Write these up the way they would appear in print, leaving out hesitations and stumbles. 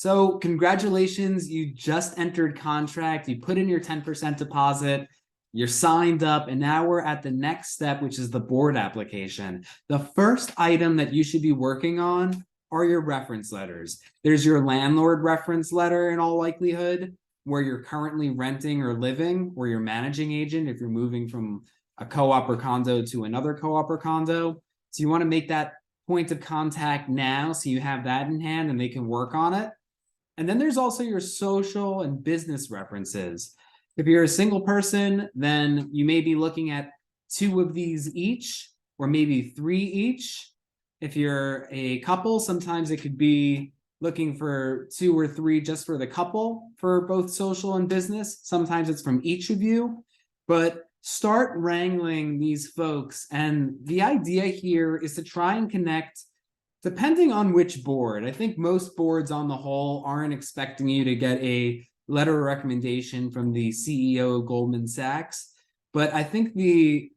So congratulations, you just entered contract, you put in your 10% deposit, you're signed up, and now we're at the next step, which is the board application. The first item that you should be working on are your reference letters. There's your landlord reference letter in all likelihood, where you're currently renting or living, or your managing agent if you're moving from a co-op or condo to another co-op or condo. So you want to make that point of contact now so you have that in hand and they can work on it. And then there's also your social and business references. If you're a single person, then you may be looking at 2 of these each, or maybe 3 each. If you're a couple, sometimes it could be looking for 2 or 3 just for the couple for both social and business. Sometimes it's from each of you, but start wrangling these folks. And the idea here is to try and connect depending on which board. I think most boards on the whole aren't expecting you to get a letter of recommendation from the CEO of Goldman Sachs. But I think the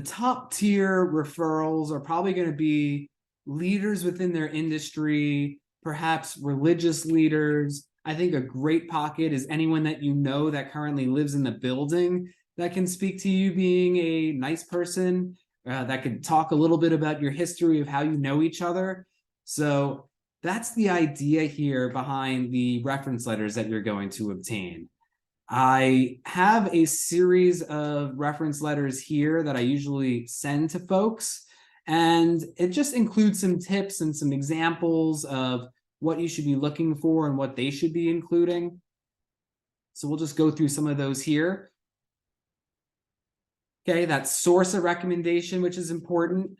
top tier referrals are probably going to be leaders within their industry, perhaps religious leaders. I think a great pocket is anyone that you know that currently lives in the building that can speak to you being a nice person, that could talk a little bit about your history of how you know each other. So that's the idea here behind the reference letters that you're going to obtain. I have a series of reference letters here that I usually send to folks, and it just includes some tips and some examples of what you should be looking for and what they should be including. So we'll just go through some of those here. Okay, that source of recommendation, which is important.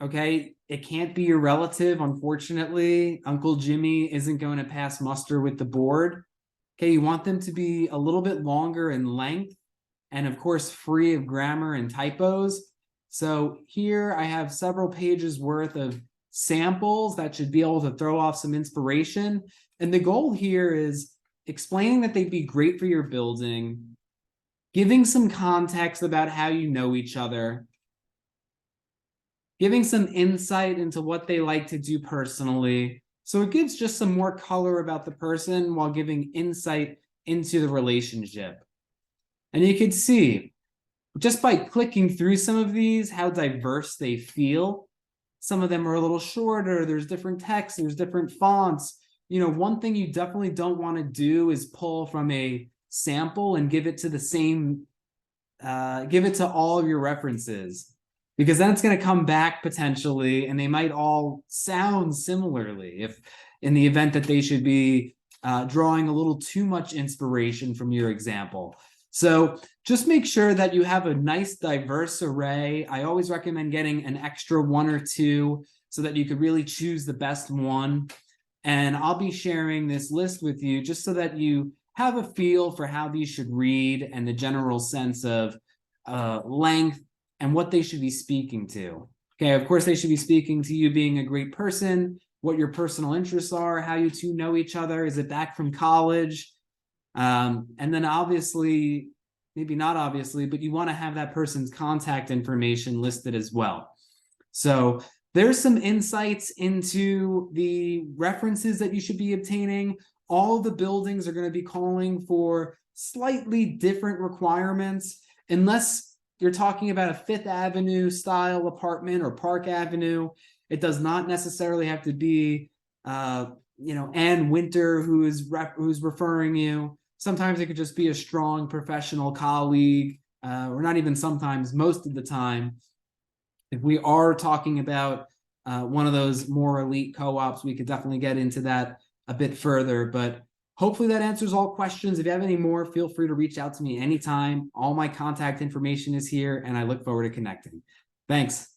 Okay, it can't be your relative, unfortunately. Uncle Jimmy isn't going to pass muster with the board. Okay, you want them to be a little bit longer in length and, of course, free of grammar and typos. So here I have several pages worth of samples that should be able to throw off some inspiration. And the goal here is explaining that they'd be great for your building, giving some context about how you know each other, giving some insight into what they like to do personally. So it gives just some more color about the person while giving insight into the relationship. And you can see, just by clicking through some of these, how diverse they feel. Some of them are a little shorter, there's different text, there's different fonts. You know, one thing you definitely don't want to do is pull from a sample and give it to the same, give it to all of your references, because then it's going to come back potentially and they might all sound similarly if in the event that they should be drawing a little too much inspiration from your example. So just make sure that you have a nice diverse array. I always recommend getting an extra 1 or 2 so that you could really choose the best one. And I'll be sharing this list with you just so that you have a feel for how these should read and the general sense of length and what they should be speaking to. Okay, of course, they should be speaking to you being a great person, what your personal interests are, how you two know each other. Is it back from college? And then obviously, maybe not obviously, but you want to have that person's contact information listed as well. So there's some insights into the references that you should be obtaining. All the buildings are going to be calling for slightly different requirements, unless you're talking about a Fifth Avenue style apartment or Park Avenue. It does not necessarily have to be, Ann Winter who's referring you. Sometimes it could just be a strong professional colleague, or not even sometimes, most of the time. If we are talking about one of those more elite co-ops, we could definitely get into that a bit further, but hopefully that answers all questions. If you have any more, feel free to reach out to me anytime. All my contact information is here, and I look forward to connecting. Thanks.